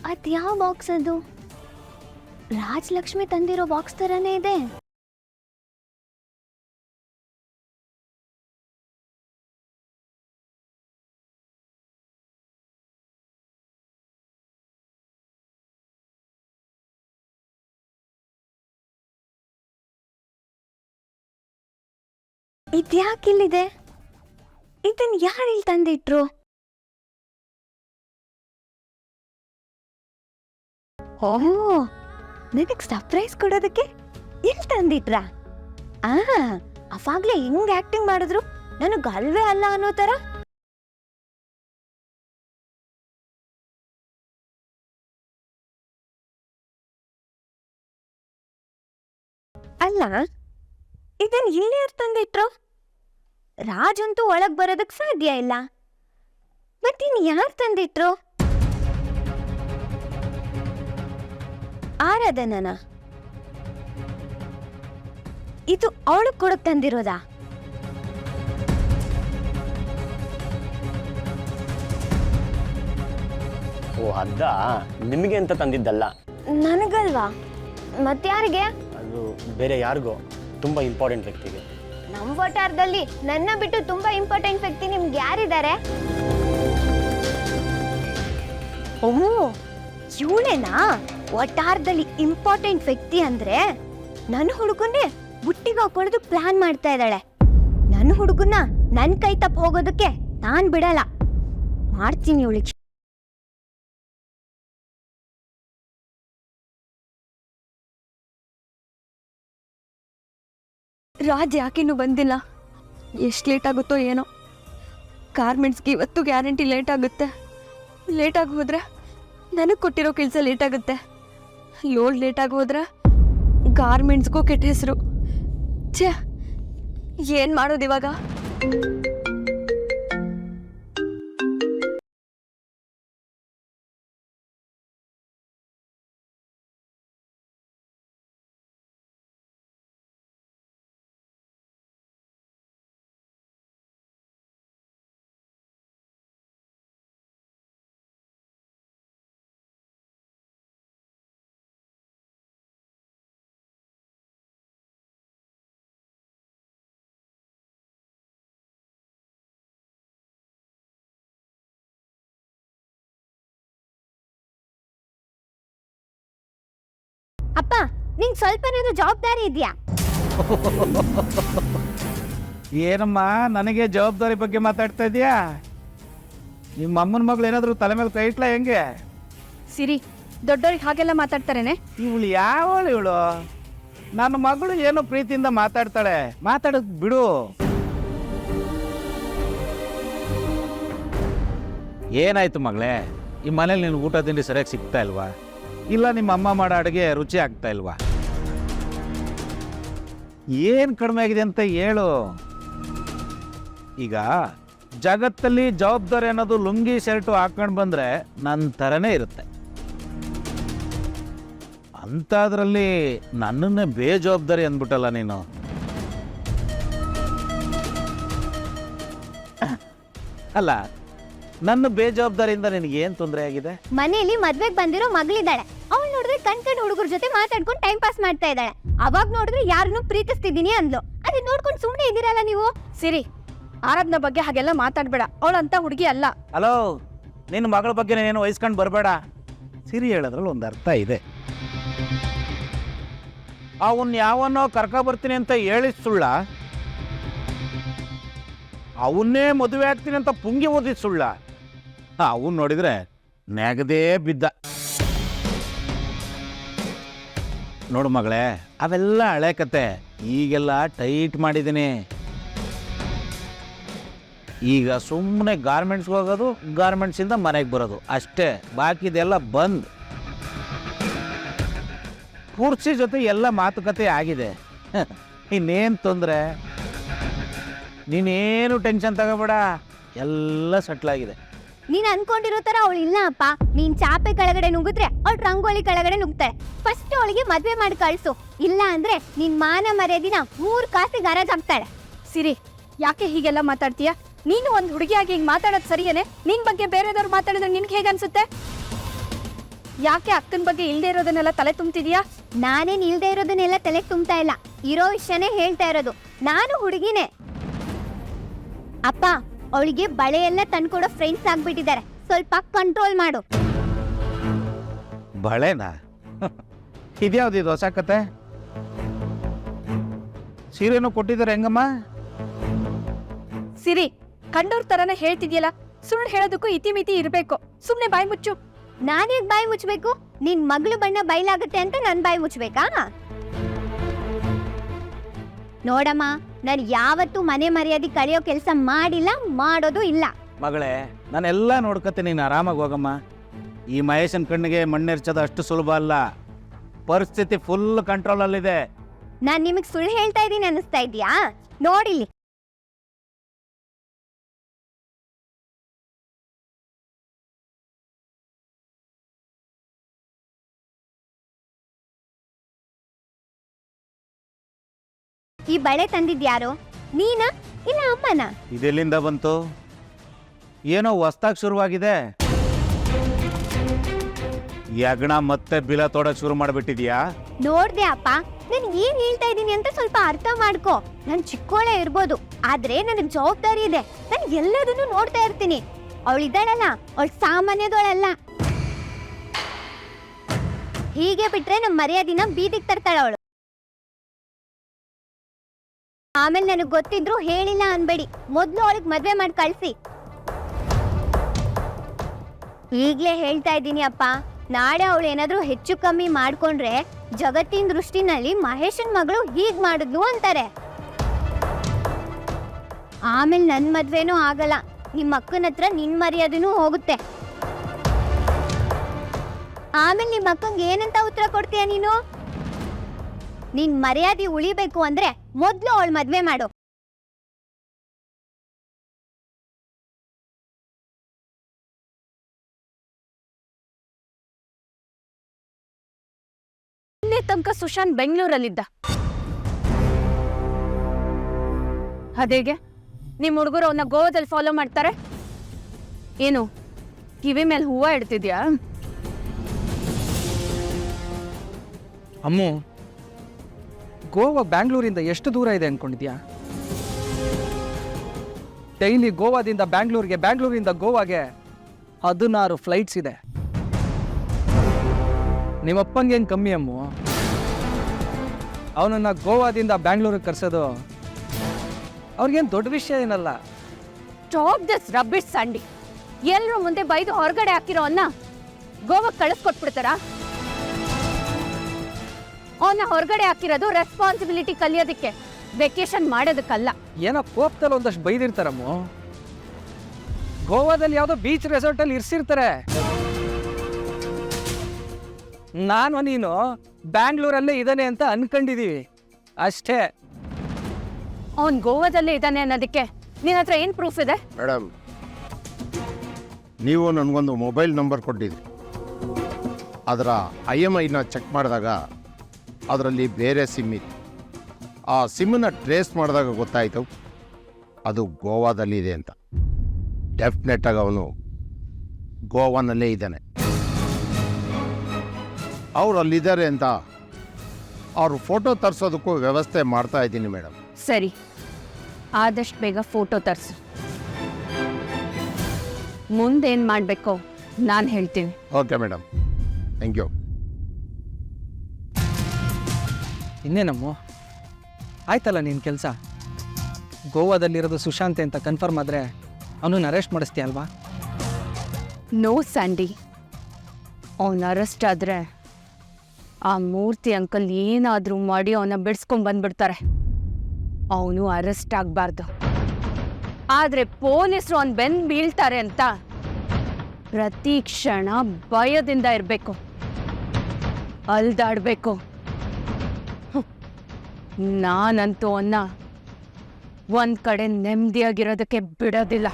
ಅದ್ಯಾವ ಬಾಕ್ಸ್ ಅದು? ರಾಜಲಕ್ಷ್ಮಿ ತಂದಿರೋ ಬಾಕ್ಸ್ ತರನೇ ಇದೆ. ಇದ್ಯಾಕಿಲ್ಲಿದೆ? ಇದನ್ ಯಾರು ಇಲ್ಲಿ ತಂದಿಟ್ರು? ಓಹ್, ನನಗೆ ಸರ್ಪ್ರೈಸ್ ಕೊಡೋದಕ್ಕೆ ಇಲ್ಲಿ ತಂದಿಟ್ರ? ಅವಾಗ್ಲೇ ಹೆಂಗ್ ಆಕ್ಟಿಂಗ್ ಮಾಡಿದ್ರು, ನನಗೆ ಅಲ್ವೇ ಅಲ್ಲ ಅನ್ನೋ ತರ. ಅಲ್ಲ, ಇದನ್ ಇಲ್ಲಿ ಯಾರು ತಂದಿಟ್ರು? ರಾಜಂತೂ ಒಳಗ್ ಬರೋದಕ್ ಸಾಧ್ಯ ಇಲ್ಲ. ಮತ್ತಿನ್ ಯಾರು ತಂದಿಟ್ರು? ಆರಾಧನನ? ಇದು ಅವಳು ಕೊಡಕ್ ತಂದಿರೋದಾ? ಓ ಅದ ನಿಮಗೆ ಅಂತ ತಂದಿದ್ದಲ್ಲ. ನನಗಲ್ವಾ? ಮತ್ಯಾರಿಗೆ? ಅದು ಬೇರೆ ಯಾರಿಗೋ, ತುಂಬಾ ಇಂಪಾರ್ಟೆಂಟ್ ವ್ಯಕ್ತಿಗೆ. ನಮ್ಮ ವಟಾರದಲ್ಲಿ ನನ್ನ ಬಿಟ್ಟು ತುಂಬಾ ಇಂಪಾರ್ಟೆಂಟ್ ವ್ಯಕ್ತಿ ನಿಮ್ಗೆ ಯಾರಿದ್ದಾರೆ? ಓಹ್, ಇವಳೇನಾ ವಟಾರದಲ್ಲಿ ಇಂಪಾರ್ಟೆಂಟ್ ವ್ಯಕ್ತಿ ಅಂದ್ರೆ? ನನ್ನ ಹುಡುಗನ್ನೇ ಬುಟ್ಟಿಗೆ ಹಾಕೊಳ್ಳೋದು ಪ್ಲಾನ್ ಮಾಡ್ತಾ ಇದ್ದಾಳೆ. ನನ್ನ ಹುಡುಗನ್ನ ನನ್ನ ಕೈ ತಪ್ಪ ಹೋಗೋದಕ್ಕೆ ನಾನ್ ಬಿಡಲ್ಲ. ಮಾಡ್ತೀನಿ ಇವಳಿಗೆ. ರಾಜ್ ಯಾಕಿನ್ನೂ ಬಂದಿಲ್ಲ? ಎಷ್ಟು ಲೇಟ್ ಆಗುತ್ತೋ ಏನೋ. ಗಾರ್ಮೆಂಟ್ಸ್ಗೆ ಇವತ್ತು ಗ್ಯಾರಂಟಿ ಲೇಟ್ ಆಗುತ್ತೆ. ಲೇಟಾಗಿ ಹೋದ್ರೆ ನನಗೆ ಕೊಟ್ಟಿರೋ ಕೆಲಸ ಲೇಟ್ ಆಗುತ್ತೆ. ಲೋಡ್ ಲೇಟಾಗಿ ಹೋದ್ರೆ ಗಾರ್ಮೆಂಟ್ಸ್ಗೂ ಕೆಟ್ಟ ಹೆಸರು. ಛೇ, ಏನು ಮಾಡೋದು ಇವಾಗ? ಅಪ್ಪ, ನಿಂಗೆ ಸ್ವಲ್ಪನಾದ್ರೂ ಜವಾಬ್ದಾರಿ ಇದೆಯಾ? ಏನಮ್ಮ ನನಗೆ ಜವಾಬ್ದಾರಿ ಬಗ್ಗೆ ಮಾತಾಡ್ತಾ ಇದೀಯಾ? ನಿಮ್ಮ ಅಮ್ಮನ ಮಗಳು ಏನಾದರೂ ತಲೆ ಮೇಲೆ ಕೈ ಇಟ್ಲ ಹೆಂಗೆ? ಸಿರಿ, ದೊಡ್ಡವ್ರಿಗೆ ಹಾಗೆಲ್ಲ ಮಾತಾಡ್ತಾರೇನೆ? ಇವಳು ಯಾವಳು ಇವಳು? ನನ್ನ ಮಗಳು ಏನೋ ಪ್ರೀತಿಯಿಂದ ಮಾತಾಡ್ತಾಳೆ, ಮಾತಾಡೋದು ಬಿಡು. ಏನಾಯ್ತು ಮಗಳೇ, ಈ ಮನೇಲಿ ನಿನ್ನ ಊಟ ತಿಂಡಿ ಸರಿಯಾಗಿ ಸಿಗ್ತಾ ಇಲ್ವಾ? ಇಲ್ಲ ನಿಮ್ಮ ಅಮ್ಮ ಮಾಡೋ ಅಡುಗೆ ರುಚಿ ಆಗ್ತಾ ಇಲ್ವಾ? ಏನು ಕಡಿಮೆ ಆಗಿದೆ ಅಂತ ಹೇಳು. ಈಗ ಜಗತ್ತಲ್ಲಿ ಜವಾಬ್ದಾರಿ ಅನ್ನೋದು ಲುಂಗಿ ಶರ್ಟು ಹಾಕೊಂಡು ಬಂದರೆ ನನ್ನ ಥರನೇ ಇರುತ್ತೆ. ಅಂಥದ್ರಲ್ಲಿ ನನ್ನನ್ನೇ ಬೇಜವಾಬ್ದಾರಿ ಅಂದ್ಬಿಟ್ಟಲ್ಲ ನೀನು. ಅಲ್ಲ, ನನ್ನ ಬೇಜವಾಬ್ದಾರಿಯಿಂದ ನಿನಗೆ ಏನು ತೊಂದರೆ ಆಗಿದೆ? ಮನೆಯಲ್ಲಿ ಮದ್ವೆಗೆ ಬಂದಿರೋ ಮಗಳಿದ್ದಾಳೆ. ಅವಳು ನೋಡಿದ್ರೆ ಕಣ್ ಹುಡುಗರ ಜೊತೆ ಮಾತಾಡ್ಕೊಂಡು ಟೈಮ್ ಪಾಸ್ ಮಾಡ್ತಾ ಇದ್ದಾಳೆ. ಅವಾಗ ನೋಡಿದ್ರೆ ಯಾರನ್ನೂ ಪ್ರೀತಿಸ್ತಿದ್ದೀನಿ ಅಂದ್ಲು. ಅದನ್ನ ನೋಡ್ಕೊಂಡು ಸುಮ್ಮನೆ ಇದ್ದೀರಲ್ಲ ನೀವು. ಸಿರಿ, ಆರಾಧನ ಬಗ್ಗೆ ಹಾಗೆಲ್ಲ ಮಾತಾಡಬೇಡ. ಅವಳಂತ ಹುಡುಗಿ ಅಲ್ಲ. ಹಲೋ, ನಿನ್ನ ಮಗಳ ಬಗ್ಗೆ ನೀನೇನು ವಹಿಸ್ಕೊಂಡು ಬರಬೇಡ. ಸಿರಿ ಹೇಳೋದ್ರಲ್ಲಿ ಒಂದು ಅರ್ಥ ಇದೆ. ಅವನ್ನ ಯಾವನ್ನೋ ಬರ್ತೀನಿ ಅಂತ ಹೇಳಿ ಸುಳ್ಳ? ಅವನ್ನೇ ಮದುವೆ ಆಗ್ತೀನಿ ಅಂತ ಪುಂಗಿ ಓದಿದ ಸುಳ್ಳ? ಅವನ್ ನೋಡಿದ್ರೆ ನೆಗದೇ ಬಿದ್ದ. ನೋಡು ಮಗಳೇ, ಅವೆಲ್ಲ ಹಳೆ ಕತೆ. ಈಗೆಲ್ಲ ಟೈಟ್ ಮಾಡಿದ್ದೀನಿ. ಈಗ ಸುಮ್ಮನೆ ಗಾರ್ಮೆಂಟ್ಸ್ಗೆ ಹೋಗೋದು, ಗಾರ್ಮೆಂಟ್ಸಿಂದ ಮನೆಗೆ ಬರೋದು ಅಷ್ಟೇ. ಬಾಕಿದೆಲ್ಲ ಬಂದ್. ಪೂರ್ತಿ ಜೊತೆ ಎಲ್ಲ ಮಾತುಕತೆ ಆಗಿದೆ. ಇನ್ನೇನು ತೊಂದರೆ? ನೀನೇನು ಟೆನ್ಷನ್ ತಗೋಬೇಡ, ಎಲ್ಲ ಸೆಟ್ಲಾಗಿದೆ. ನೀನ್ ಅನ್ಕೊಂಡಿರೋ ತರ ಅವಳು ಇಲ್ಲ ಅಪ್ಪ. ನೀನ್ ಚಾಪೆ ಕೆಳಗಡೆ ನುಗ್ಗಿದ್ರೆ ಅವಳು ರಂಗೋಲಿ ಕೆಳಗಡೆ ನುಗ್ತಾರೆ. ಫಸ್ಟ್ ಅವಳಿಗೆ ಮದ್ವೆ ಮಾಡಿ ಕಳ್ಸು. ಇಲ್ಲ ಅಂದ್ರೆ ನಿನ್ ಮಾನ ಮರ್ಯಾದಿನ 3 ಕಾಸಿಗೆ ಗರಾಜ್ ಹಾಕ್ತಾಳೆ. ಸಿರಿ, ಯಾಕೆ ಹೀಗೆಲ್ಲ ಮಾತಾಡ್ತೀಯ? ನೀನು ಒಂದು ಹುಡುಗಿಯಾಗಿ ಹಿಂಗೆ ಮಾತಾಡೋದು ಸರಿಯೇನೆ? ನಿನ್ ಬಗ್ಗೆ ಬೇರೆದವ್ರು ಮಾತಾಡಿದ್ರೆ ನಿನ್ಗೆ ಹೇಗೆ ಅನ್ಸುತ್ತೆ? ಯಾಕೆ ಅಕ್ಕನ ಬಗ್ಗೆ ಇಲ್ದೇ ಇರೋದನ್ನೆಲ್ಲ ತಲೆ ತುಂಬ್ತಿದ್ಯಾ? ನಾನೇನ್ ಇಲ್ದೇ ಇರೋದನ್ನೆಲ್ಲ ತಲೆಗೆ ತುಂಬ್ತಾ ಇಲ್ಲ, ಇರೋ ವಿಷಯನೇ ಹೇಳ್ತಾ ಇರೋದು. ನಾನು ಹುಡುಗಿನೇ. ಅಪ್ಪ, ಅವಳಿಗೆ ಬಳೆ ಎಲ್ಲ ತಂದ್ಕೊಡೋ ಫ್ರೆಂಡ್ಸ್ ಆಗ್ಬಿಟ್ಟಿದ್ದಾರೆ, ಸ್ವಲ್ಪ ಕಂಟ್ರೋಲ್ ಮಾಡು. ಬಳೆನಾ? ಇದ್ಯಾವ್ದು ಇದು ಹೊಸ ಕತೆ? ಸೀರೆನೂ ಕೊಟ್ಟಿದ್ದಾರೆ ಹೆಂಗಮ್ಮ? ಸಿರಿ, ಕಂಡೋರ್ ತರನೇ ಹೇಳ್ತಿದ್ಯಲ್ಲ, ಸುಳ್ಳು ಹೇಳೋದಕ್ಕೂ ಇತಿಮಿತಿ ಇರ್ಬೇಕು. ಸುಮ್ನೆ ಬಾಯಿ ಮುಚ್ಚು. ನಾನೇಗ್ ಬಾಯಿ ಮುಚ್ಬೇಕು? ನಿನ್ ಮಗಳು ಬಣ್ಣ ಬಯಲಾಗುತ್ತೆ ಅಂತ ನನ್ ಬಾಯಿ ಮುಚ್ಬೇಕಾ? ನೋಡಮ್ಮ, ನಾನು ಯಾವತ್ತೂ ಮನೆ ಮರ್ಯಾದೆ ಕಳೆಯೋ ಕೆಲಸ ಮಾಡಿಲ್ಲ, ಮಾಡೋದು ಇಲ್ಲ. ಮಗಳೇ, ನಾನೆಲ್ಲ ನೋಡ್ಕತ್ತೆ, ನೀನು ಆರಾಮಾಗಿ ಹೋಗಮ್ಮ. ಈ ಮಹೇಶನ್ ಕಣ್ಣಿಗೆ ಮಣ್ಣೆರ್ಚೋದು ಅಷ್ಟು ಸುಲಭ ಅಲ್ಲ. ಪರಿಸ್ಥಿತಿ ಫುಲ್ ಕಂಟ್ರೋಲಲ್ಲಿದೆ. ನಾನ್ ನಿಮಗ್ ಸುಳ್ಳು ಹೇಳ್ತಾ ಇದ್ದೀನಿ ಅನಿಸ್ತಾ ಇದೀಯಾ? ನೋಡಿಲ್ಲಿ. ಈ ಬಳೆ ತಂದಿದ್ಯಾರೋ? ನೀನಾ ಇಲ್ಲ ಅಮ್ಮನ? ಇದೆಲ್ಲಿಂದ ಬಂತು? ಏನೋ ಹೊಸ್ದಾಗಿ ಶುರುವಾಗಿದೆ. ಯಗಣ ಮತ್ತೆ ಬಿಲ ತೋಡಕ್ ಶುರು ಮಾಡ್ಬಿಟ್ಟಿದ್ಯಾ? ನೋಡ್ದೆ ಅಪ್ಪ, ನಾನು ಏನ್ ಹೇಳ್ತಾ ಇದ್ದೀನಿ ಅಂತ ಸ್ವಲ್ಪ ಅರ್ಥ ಮಾಡ್ಕೋ. ನಾನ್ ಚಿಕ್ಕೋಳೆ ಇರ್ಬೋದು, ಆದ್ರೆ ನನಗ್ ಜವಾಬ್ದಾರಿ ಇದೆ. ನಾನು ಎಲ್ಲದನ್ನು ನೋಡ್ತಾ ಇರ್ತೀನಿ. ಅವಳಿದ್ದಾಳಲ್ಲ, ಅವಳು ಸಾಮಾನ್ಯದವಳಲ್ಲ. ಹೀಗೆ ಬಿಟ್ರೆ ನಮ್ ಮರ್ಯಾದಿನ ಬೀದಿಗೆ ತರ್ತಾಳ ಅವಳು. ಆಮೇಲೆ ನನಗ್ ಗೊತ್ತಿದ್ರು ಹೇಳಿಲ್ಲ ಅನ್ಬೇಡಿ. ಮೊದ್ಲು ಅವಳಿಗೆ ಮದ್ವೆ ಮಾಡಿ ಕಳ್ಸಿ. ಈಗ್ಲೇ ಹೇಳ್ತಾ ಇದ್ದೀನಿ ಅಪ್ಪ, ನಾಳೆ ಅವಳು ಏನಾದ್ರೂ ಹೆಚ್ಚು ಕಮ್ಮಿ ಮಾಡ್ಕೊಂಡ್ರೆ ಜಗತ್ತಿನ ದೃಷ್ಟಿನಲ್ಲಿ ಮಹೇಶನ್ ಮಗಳು ಹೀಗ್ ಮಾಡಿದ್ಲು ಅಂತಾರೆ. ಆಮೇಲೆ ನನ್ ಮದ್ವೆನೂ ಆಗಲ್ಲ, ನಿಮ್ಮ ಅಕ್ಕನ ಹತ್ರ ನಿನ್ ಮರ್ಯಾದೆನೂ ಹೋಗುತ್ತೆ. ಆಮೇಲೆ ನಿಮ್ಮ ಅಕ್ಕಂಗೆ ಏನಂತ ಉತ್ತರ ಕೊಡ್ತೀಯ ನೀನು? ನಿನ್ ಮರ್ಯಾದೆ ಉಳಿಬೇಕು ಅಂದ್ರೆ ಮೊದ್ಲು ಅವಳು ಮದ್ವೆ ಮಾಡು. ತನಕ ಸುಶಾಂತ್ ಬೆಂಗಳೂರಲ್ಲಿದ್ದ. ಅದೇಗೆ ನಿಮ್ ಹುಡುಗರು ಅವನ್ನ ಗೋವಾದಲ್ಲಿ ಫಾಲೋ ಮಾಡ್ತಾರೆ? ಏನು ಕಿವಿ ಮೇಲೆ ಹೂವ ಇಡ್ತಿದ್ಯಾ? ಅಮ್ಮು, ಗೋವಾ ಬ್ಯಾಂಗ್ಳೂರಿಂದ ಎಷ್ಟು ದೂರ ಇದೆ ಅನ್ಕೊಂಡಿದ್ಯಾ? ಡೈಲಿ ಗೋವಾದಿಂದ ಬ್ಯಾಂಗ್ಳೂರ್ಗೆ, ಬ್ಯಾಂಗ್ಳೂರಿಂದ ಗೋವಾಗೆ 16 ಫ್ಲೈಟ್ಸ್ ಇದೆ. ನಿಮ್ಮಪ್ಪಂಗೆ ಏನು ಕಮ್ಮಿ ಅಮ್ಮು? ಅವನನ್ನು ಗೋವಾದಿಂದ ಬ್ಯಾಂಗ್ಳೂರಿಗೆ ಕರ್ಸೋದು ಅವ್ರಿಗೇನು ದೊಡ್ಡ ವಿಷಯ ಏನಲ್ಲ. Stop this rubbish Sandy. ಎಲ್ಲರೂ ಮುಂದೆ ಬೈದು ಹೊರಗಡೆ ಹಾಕಿರೋ ಅನ್ನ ಗೋವಾಕ್ಕೆ ಕಳಿಸ್ಕೊಟ್ಬಿಡ್ತಾರಾ? ಅವನ್ನ ಹೊರಗಡೆ ಹಾಕಿರೋದು ರೆಸ್ಪಾನ್ಸಿಬಿಲಿಟಿ ಕಲಿಯೋದಕ್ಕೆ, ವೆಕೇಶನ್ ಮಾಡೋದಕ್ಕಲ್ಲ. ಏನೋ ಕೋಪದಲ್ಲಿ ಒಂದಷ್ಟು ಬೈದಿರ್ತಾರಮ್ಮು. ಗೋವಾದಲ್ಲಿ ಯಾವುದೋ ಬೀಚ್ ರೆಸಾರ್ಟಲ್ಲಿ ಇರ್ಸಿರ್ತಾರೆ. ನಾನು ನೀನು ಬ್ಯಾಂಗ್ಳೂರಲ್ಲೇ ಇದ್ದಾನೆ ಅಂತ ಅನ್ಕೊಂಡಿದೀವಿ ಅಷ್ಟೇ. ಅವನ್ ಗೋವಾದಲ್ಲೇ ಇದ್ದಾನೆ ಅನ್ನೋದಕ್ಕೆ ನಿನ್ನ ಹತ್ರ ಏನು ಪ್ರೂಫ್ ಇದೆ? ಮೇಡಮ್, ನೀವು ನನಗೊಂದು ಮೊಬೈಲ್ ನಂಬರ್ ಕೊಟ್ಟಿದ್ರಿ. ಅದರ IMIನ ಚೆಕ್ ಮಾಡಿದಾಗ ಅದರಲ್ಲಿ ಬೇರೆ ಸಿಮ್ ಇತ್ತು. ಆ ಸಿಮ್ಮನ್ನು ಟ್ರೇಸ್ ಮಾಡಿದಾಗ ಗೊತ್ತಾಯಿತು ಅದು ಗೋವಾದಲ್ಲಿದೆ ಅಂತ. ಡೆಫಿನೆಟ್ಟಾಗಿ ಅವನು ಗೋವಾನಲ್ಲೇ ಇದ್ದಾನೆ. ಅವ್ರು ಅಲ್ಲಿದ್ದಾರೆ ಅಂತ ಅವ್ರ ಫೋಟೋ ತರಿಸೋದಕ್ಕೂ ವ್ಯವಸ್ಥೆ ಮಾಡ್ತಾ ಇದ್ದೀನಿ ಮೇಡಮ್. ಸರಿ, ಆದಷ್ಟು ಬೇಗ ಫೋಟೋ ತರಿಸು. ಮುಂದೇನು ಮಾಡಬೇಕೋ ನಾನು ಹೇಳ್ತೀನಿ. Okay madam, thank you. ಇನ್ನೇನಮ್ಮು, ಆಯ್ತಲ್ಲ ನಿನ್ನ ಕೆಲಸ. ಗೋವಾದಲ್ಲಿರೋದು ಸುಶಾಂತ್ ಅಂತ ಕನ್ಫರ್ಮ್ ಆದರೆ ಅವನನ್ನು ಅರೆಸ್ಟ್ ಮಾಡಿಸ್ತೀಯ ಅಲ್ವಾ? ನೋ ಸ್ಯಾಂಡಿ, ಅವನ ಅರೆಸ್ಟ್ ಆದರೆ ಆ ಮೂರ್ತಿ ಅಂಕಲ್ ಏನಾದರೂ ಮಾಡಿ ಅವನ್ನ ಬಿಡಿಸ್ಕೊಂಡು ಬಂದ್ಬಿಡ್ತಾರೆ. ಅವನು ಅರೆಸ್ಟ್ ಆಗಬಾರ್ದು. ಆದರೆ ಪೊಲೀಸರು ಅವನು ಬೆನ್ನು ಬೀಳ್ತಾರೆ ಅಂತ ಪ್ರತಿ ಕ್ಷಣ ಭಯದಿಂದ ಇರಬೇಕು, ಅಲ್ದಾಡಬೇಕು. ನಾನಂತೂ ಅವನ್ನ ಒಂದು ಕಡೆ ನೆಮ್ಮದಿಯಾಗಿರೋದಕ್ಕೆ ಬಿಡೋದಿಲ್ಲ.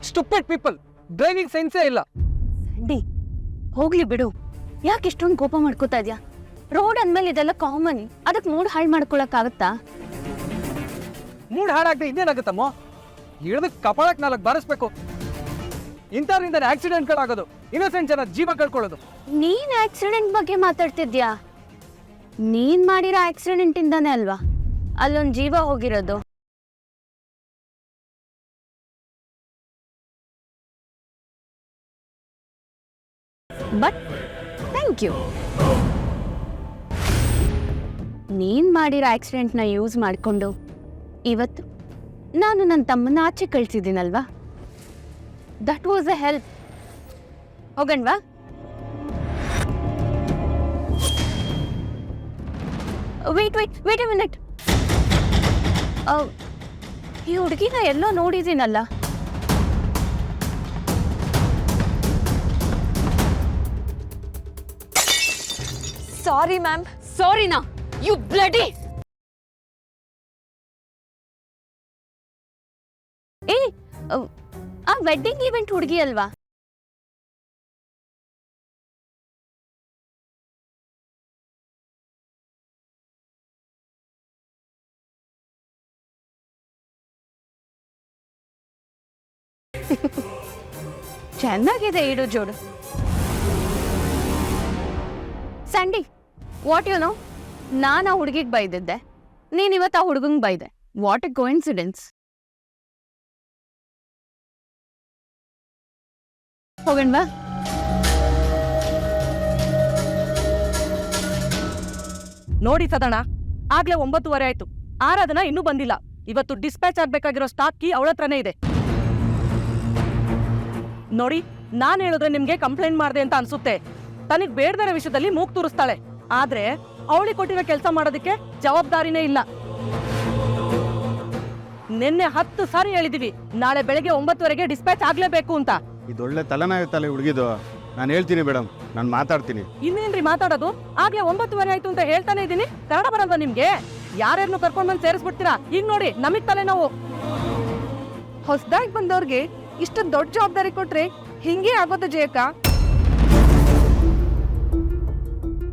ಸ್ಟುಪಿಡ್ ಪೀಪಲ್, ಡ್ರೈವಿಂಗ್ ಸೆನ್ಸೇ ಇಲ್ಲ. ಡಿ ಹೋಗ್ಲಿ ಬಿಡು, ಯಾಕೆ ಇಷ್ಟೊಂದು ಕೋಪ ಮಾಡ್ಕೋತಾ ಇದ್ಯಾ? ರೋಡ್ ಅಂದ್ಮೇಲೆ ಇದೆಲ್ಲ ಕಾಮನ್, ಅದಕ್ಕೆ ಮೂಡ್ ಹಾಳು ಮಾಡ್ಕೊಳಕ್ಕಾಗತ್ತಾ? ಮೂಡ್ ಹಾಳಾಗದೆ ಇನ್ನೇನಾಗುತ್ತಮ್ಮ? ಹಿಡಿದು ಕಪಾಳಕ್ಕೆ 4 ಬಾರಿಸ್ಬೇಕು. ಇಂಥವ್ರಿಂದ ಆಕ್ಸಿಡೆಂಟ್ಗಳಾಗೋದು, ಇನ್ನೋಸೆಂಟ್ ಜನ ಜೀವ ಕಳ್ಕೊಳ್ಳೋದು. ನೀನ್ ಆಕ್ಸಿಡೆಂಟ್ ಬಗ್ಗೆ ಮಾತಾಡ್ತಿದ್ಯಾ? ನೀನ್ ಮಾಡಿರೋ ಆಕ್ಸಿಡೆಂಟ್ ಇಂದಾನೆ ಅಲ್ವಾ ಅಲ್ಲೊಂದ್ ಜೀವ ಹೋಗಿರೋದು? But thank you. ನೀನ್ ಮಾಡಿರೋ ಆಕ್ಸಿಡೆಂಟ್ನ ಯೂಸ್ ಮಾಡಿಕೊಂಡು ಇವತ್ತು ನಾನು ನನ್ನ ತಮ್ಮನ ಆಚೆ ಕಳ್ಸಿದ್ದೀನಲ್ವಾ? That was a help. ಹೋಗಣ್ವಾ? Wait a minute. ಈ ಹುಡುಗಿನ ಎಲ್ಲೋ ನೋಡಿದ್ದೀನಲ್ಲ. Sorry ma'am. ಸಾರಿನಾ? You bloody! ಏ, ಆ ವೆಡ್ಡಿಂಗ್ ಇವೆಂಟ್ ಹುಡುಗಿ ಅಲ್ವಾ? ಚೆನ್ನಾಗಿದೆ ಇಡು ಜೋಡು. ಸ್ಯಾಂಡಿ, ವಾಟ್ ಯು ನೋ, ನಾನು ಆ ಹುಡುಗಿಗೆ ಬೈದಿದ್ದೆ, ನೀನು ಇವತ್ತು ಆ ಹುಡುಗಂಗೆ ಬೈದೆ. What a coincidence. ಹೋಗಣ್ವಾ? ನೋಡಿ ಸದಣ, ಆಗ್ಲೇ 9:30 ಆಯ್ತು. ಆರಾಧನಾ ಇನ್ನೂ ಬಂದಿಲ್ಲ. ಇವತ್ತು ಡಿಸ್ಪ್ಯಾಚ್ ಆಗ್ಬೇಕಾಗಿರೋ ಸ್ಟಾಕ್ ಕೀ ಅವಳ ಹತ್ರನೇ ಇದೆ. ನೋಡಿ, ನಾನ್ ಹೇಳಿದ್ರೆ ನಿಮ್ಗೆ ಕಂಪ್ಲೇಂಟ್ ಮಾಡ್ದೆ ಅಂತ ಅನ್ಸುತ್ತೆ. ತನಗ್ ಬೇಡದಿರೋ ವಿಷಯದಲ್ಲಿ ಮೂಗ್ ತೂರಿಸ್ತಾಳೆ. ಆದ್ರೆ ಅವಳಿಗೆ ಕೊಟ್ಟಿರೋ ಕೆಲಸ ಮಾಡೋದಕ್ಕೆ ಜವಾಬ್ದಾರಿನೇ ಇಲ್ಲ. ನಿನ್ನೆ 10 ಸಾರಿ ಹೇಳಿದೀವಿ, ನಾಳೆ ಬೆಳಗ್ಗೆ 9:30ಗೆ ಡಿಸ್ಪ್ಯಾಚ್ ಆಗ್ಲೇಬೇಕು ಅಂತ. ಇದೊಳ್ಳೆ ತಲೆನಾಗುತ್ತಲ್ಲ ಹುಡುಗಿದು. ನಾನು ಹೇಳ್ತೀನಿ ಮೇಡಮ್, ನಾನು ಮಾತಾಡ್ತೀನಿ. ಇನ್ನೇನ್ರಿ ಮಾತಾಡೋದು? ಆಗ್ಲೇ 9:30 ಆಯ್ತು ಅಂತ ಹೇಳ್ತಾನೆ ಇದೀನಿ. ಕನ್ನಡ ಬರಲ್ವಾ ನಿಮ್ಗೆ? ಯಾರ್ಯಾರನ್ನು ಕರ್ಕೊಂಡ್ ಬಂದು ಸೇರಿಸ್ಬಿಡ್ತೀರಾ? ಈಗ ನೋಡಿ, ನಮಗ್ ತಲೆ ನಾವು. ಹೊಸದಾಗಿ ಬಂದವ್ರಿಗೆ ಇಷ್ಟು ದೊಡ್ಡ ಜವಾಬ್ದಾರಿ ಕೊಟ್ರೆ ಹಿಂಗೆ ಆಗೋದು ಜಯಕ್ಕ.